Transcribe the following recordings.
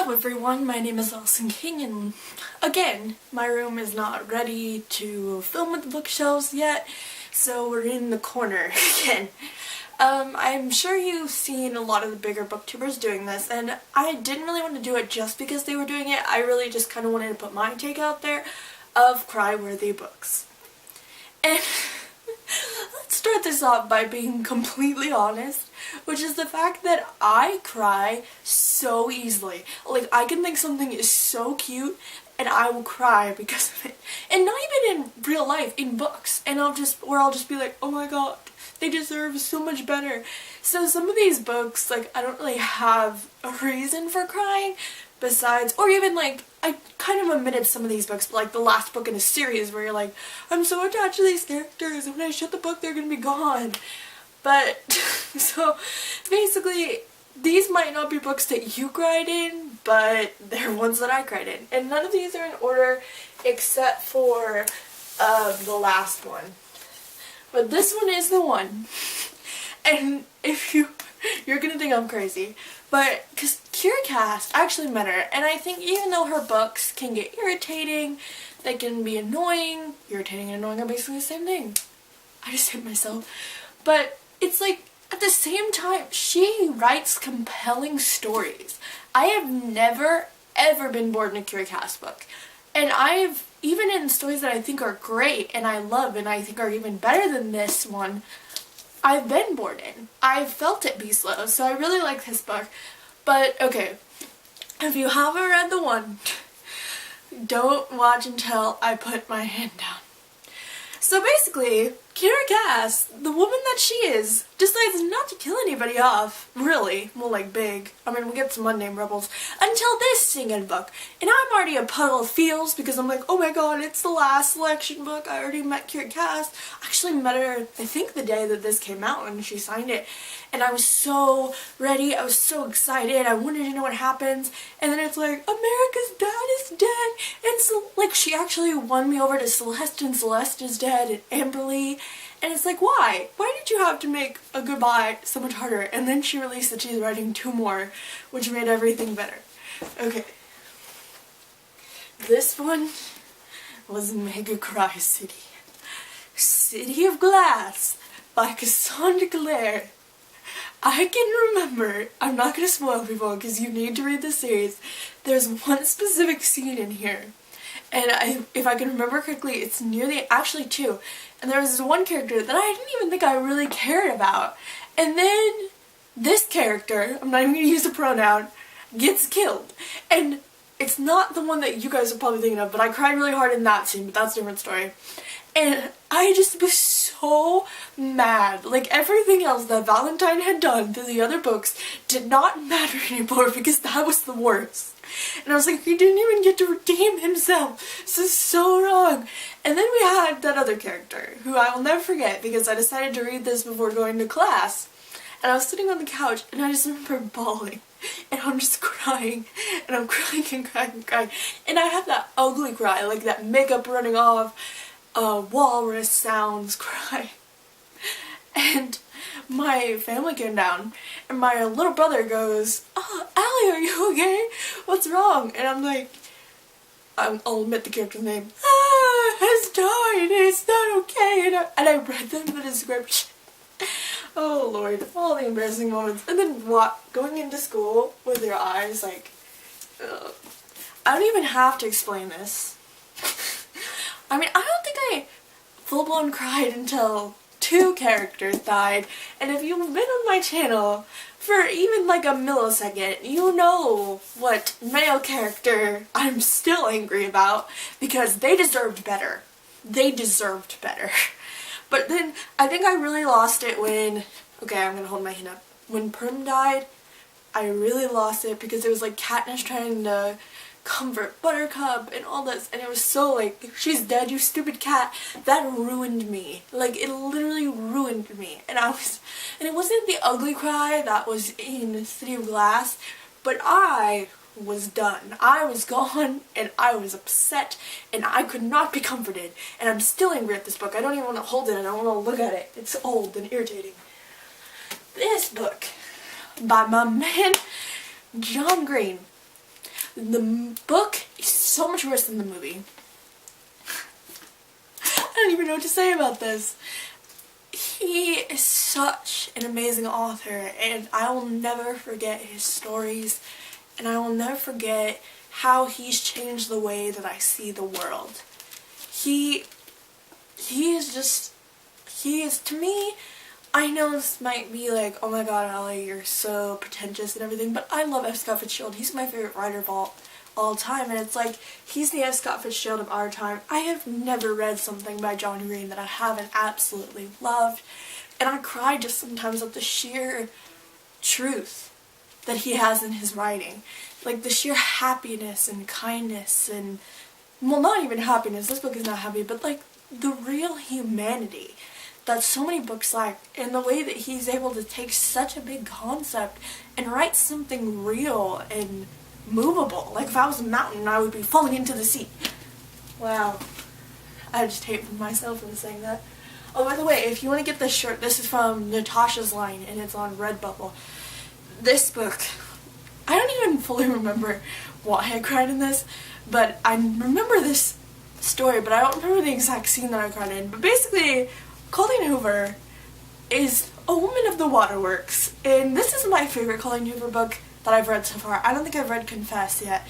Hello everyone, my name is Allison King, and again, my room is not ready to film with the bookshelves yet, so we're in the corner again. I'm sure you've seen a lot of the bigger booktubers doing this, and I didn't really want to do it just because they were doing it. I really just kind of wanted to put my take out there of cry-worthy books. And let's start this off by being completely honest, which is the fact that I cry so easily. Like, I can think something is so cute and I will cry because of it. And not even in real life, in books. And I'll just be like, oh my god, they deserve so much better. So some of these books, like, I don't really have a reason for crying besides, or even like, I kind of omitted some of these books, but like the last book in a series where you're like, I'm so attached to these characters, and when I shut the book they're gonna be gone. But, so, basically, these might not be books that you cried in, but they're ones that I cried in. And none of these are in order except for the last one. But this one is the one. And if you're gonna think I'm crazy, but, because Kira Cass actually met her, and I think even though her books can get irritating, they can be annoying, irritating and annoying are basically the same thing. I just hit myself. But it's like, at the same time, she writes compelling stories. I have never, ever been bored in a Kira Cass book. And even in stories that I think are great, and I love, and I think are even better than this one, I've been bored in. I've felt it be slow, so I really like this book. But, okay, if you haven't read the one, don't watch until I put my hand down. So basically, Kira Cass, the woman that she is, decides not to kill anybody off, really. Well, like, big. I mean, we get some unnamed rebels. Until this singing book. And I'm already a puddle of feels because I'm like, oh my god, it's the last selection book. I already met Kira Cass. I actually met her, I think, the day that this came out and she signed it. And I was so ready. I was so excited. I wanted to know what happens. And then it's like, America's dad is dead. And so, like, she actually won me over to Celeste, and Celeste is dead, and Amberly. And it's like, why? Why did you have to make a goodbye so much harder? And then she released that she's writing 2 more, which made everything better. Okay. This one was Mega Cry City. City of Glass by Cassandra Clare. I can remember, I'm not going to spoil people because you need to read the series, there's one specific scene in here. And if I can remember correctly, it's actually 2. And there was this one character that I didn't even think I really cared about. And then this character, I'm not even going to use a pronoun, gets killed. And it's not the one that you guys are probably thinking of, but I cried really hard in that scene, but that's a different story. And I just was so mad. Like, everything else that Valentine had done through the other books did not matter anymore because that was the worst. And I was like, he didn't even get to redeem himself. This is so wrong. And then we had that other character, who I will never forget because I decided to read this before going to class. And I was sitting on the couch and I just remember bawling. And I'm just crying. And I'm crying and crying and crying. And I have that ugly cry, like that makeup running off, walrus sounds cry. And my family came down, and my little brother goes, oh, Allie, are you okay? What's wrong? And I'm like, I'll admit the character's name, has died, it's not okay. And I read them the description. Oh lord, all the embarrassing moments. And then going into school with your eyes like, ugh. I don't even have to explain this. I mean, I don't think I full-blown cried until 2 characters died, and if you've been on my channel for even like a millisecond, you know what male character I'm still angry about, because they deserved better. They deserved better. But then, I think I really lost it when, okay, I'm gonna hold my hand up. When Prim died, I really lost it because it was like Katniss trying to comfort Buttercup and all this, and it was so like, she's dead, you stupid cat. That ruined me. Like, it literally ruined me. And it wasn't the ugly cry that was in City of Glass, but I was done. I was gone, and I was upset, and I could not be comforted. And I'm still angry at this book. I don't even want to hold it, I don't want to look at it. It's old and irritating. This book by my man John Green The book is so much worse than the movie. I don't even know what to say about this. He is such an amazing author, and I will never forget his stories, and I will never forget how he's changed the way that I see the world. He is, to me, I know this might be like, oh my god, Allie, you're so pretentious and everything, but I love F. Scott Fitzgerald. He's my favorite writer of all time, and it's like, he's the F. Scott Fitzgerald of our time. I have never read something by John Green that I haven't absolutely loved, and I cry just sometimes at the sheer truth that he has in his writing. Like, the sheer happiness and kindness and, well, not even happiness, this book is not happy, but like, the real humanity that so many books lack, and the way that he's able to take such a big concept and write something real and movable. Like, if I was a mountain, I would be falling into the sea. Wow. I just hate myself for saying that. Oh, by the way, if you want to get this shirt, this is from Natasha's line, and it's on Redbubble. This book, I don't even fully remember why I cried in this, but I remember this story, but I don't remember the exact scene that I cried in. But basically, Colleen Hoover is a woman of the waterworks, and this is my favorite Colleen Hoover book that I've read so far. I don't think I've read Confess yet,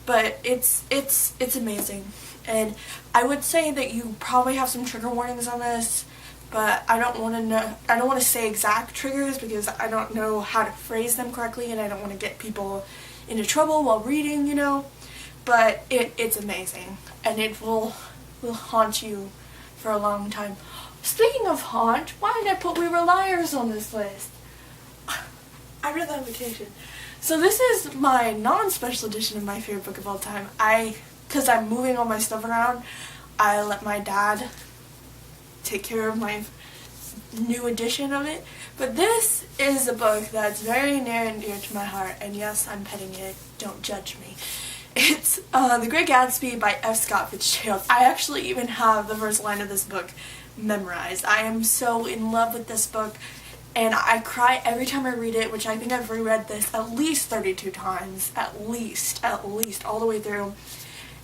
but it's amazing. And I would say that you probably have some trigger warnings on this, but I don't want to say exact triggers because I don't know how to phrase them correctly, and I don't want to get people into trouble while reading, you know. But it's amazing, and it will haunt you for a long time. Speaking of haunt, why did I put We Were Liars on this list? I read that invitation. So this is my non-special edition of my favorite book of all time. Because I'm moving all my stuff around, I let my dad take care of my new edition of it. But this is a book that's very near and dear to my heart, and yes, I'm petting it, don't judge me. It's The Great Gatsby by F. Scott Fitzgerald. I actually even have the first line of this book memorized. I am so in love with this book, and I cry every time I read it, which I think I've reread this at least 32 times, at least, all the way through.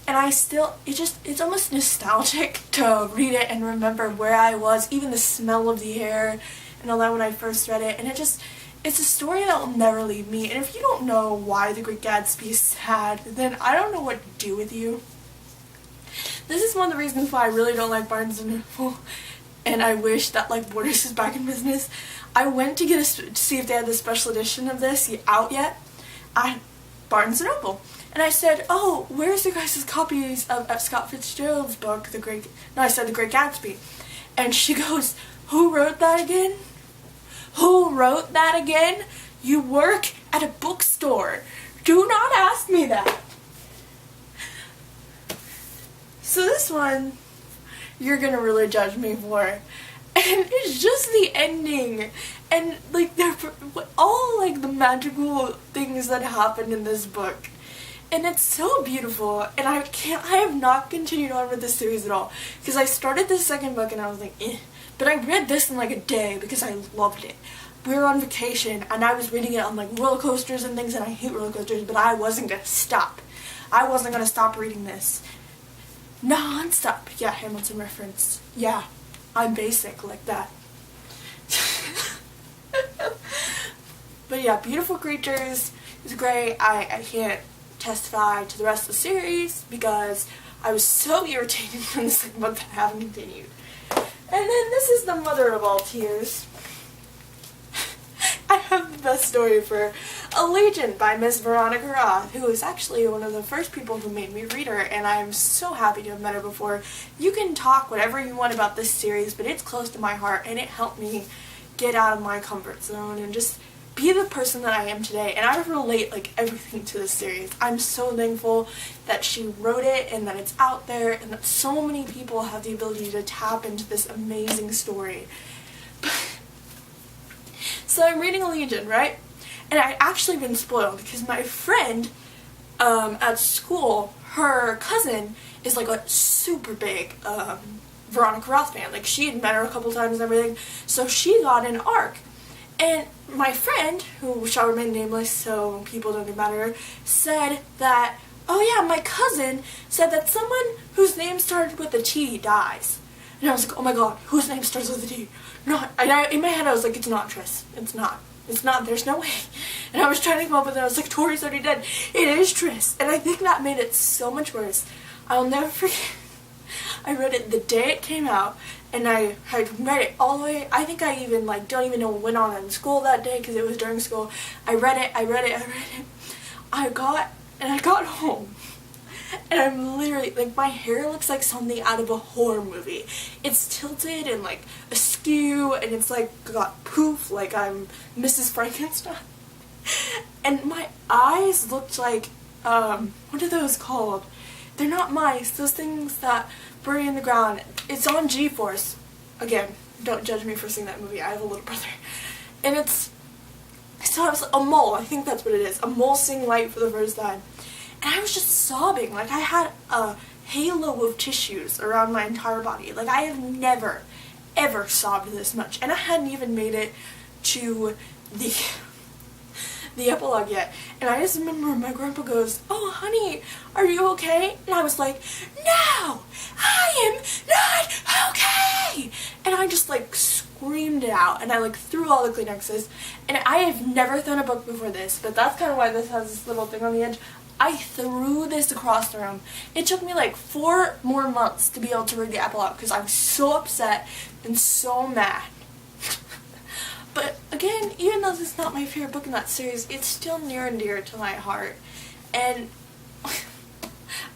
And I still, it's almost nostalgic to read it and remember where I was, even the smell of the air and all that when I first read it, and it's a story that will never leave me. And if you don't know why The Great Gatsby is sad, then I don't know what to do with you. This is one of the reasons why I really don't like Barnes & Noble, and I wish that like Borders is back in business. I went to see if they had the special edition of this out yet at Barnes & Noble, and I said, "Oh, where's the guys' copies of F. Scott Fitzgerald's book, The Great Gatsby?" And she goes, "Who wrote that again? Who wrote that again? You work at a bookstore. Do not ask me that." So this one, you're gonna really judge me for. And it's just the ending. And like all like the magical things that happen in this book. And it's so beautiful, and I have not continued on with this series at all. Because I started the second book and I was like, eh. But I read this in like a day because I loved it. We were on vacation and I was reading it on like roller coasters and things, and I hate roller coasters, but I wasn't gonna stop. I wasn't gonna stop reading this. Non-stop. Yeah, Hamilton reference. Yeah, I'm basic like that. But yeah, beautiful creatures. It's great. I can't testify to the rest of the series because I was so irritated from the second book that I haven't continued. And then this is the mother of all tears. I have the best story for Allegiant by Miss Veronica Roth, who is actually one of the first people who made me read her, and I'm so happy to have met her before. You can talk whatever you want about this series, but it's close to my heart, and it helped me get out of my comfort zone and just be the person that I am today. And I relate like everything to this series. I'm so thankful that she wrote it and that it's out there and that so many people have the ability to tap into this amazing story. So I'm reading Allegiant, right? And I actually been spoiled because my friend at school, her cousin is like a super big Veronica Roth fan. Like, she had met her a couple times and everything, so she got an ARC. And my friend, who shall remain nameless so people don't get mad at her, said that, oh yeah, my cousin said that someone whose name started with a T dies. And I was like, oh my god, whose name starts with a T? Not. In my head I was like, it's not Tris. It's not. It's not. There's no way. And I was trying to come up with it. I was like, Tori's already dead. It is Tris. And I think that made it so much worse. I'll never forget. I read it the day it came out, and I had read it all the way. I think I even don't even know what went on in school that day because it was during school. I read it. I got home, and I'm literally like, my hair looks like something out of a horror movie. It's tilted and like askew, and it's like got poof like I'm Mrs. Frankenstein. And my eyes looked like what are those called? They're not mice. Those things that bury in the ground. It's on G-Force. Again, don't judge me for seeing that movie. I have a little brother. And it's a mole. I think that's what it is. A mole seeing light for the first time. And I was just sobbing. Like, I had a halo of tissues around my entire body. Like, I have never, ever sobbed this much. And I hadn't even made it to the epilogue yet. And I just remember my grandpa goes, oh honey, are you okay? And I was like, no, I am not okay. And I just like screamed it out, and I like threw all the Kleenexes. And I have never thrown a book before this, but that's kind of why this has this little thing on the edge. I threw this across the room. It took me like 4 more months to be able to read the epilogue because I was so upset and so mad. But again, even though this is not my favorite book in that series, it's still near and dear to my heart. And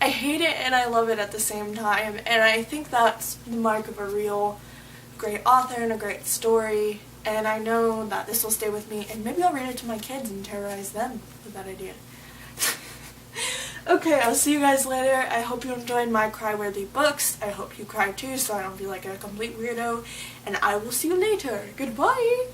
I hate it and I love it at the same time. And I think that's the mark of a real great author and a great story. And I know that this will stay with me, and maybe I'll read it to my kids and terrorize them with that idea. Okay, I'll see you guys later. I hope you enjoyed my cry-worthy books. I hope you cried too, so I don't feel like a complete weirdo. And I will see you later. Goodbye!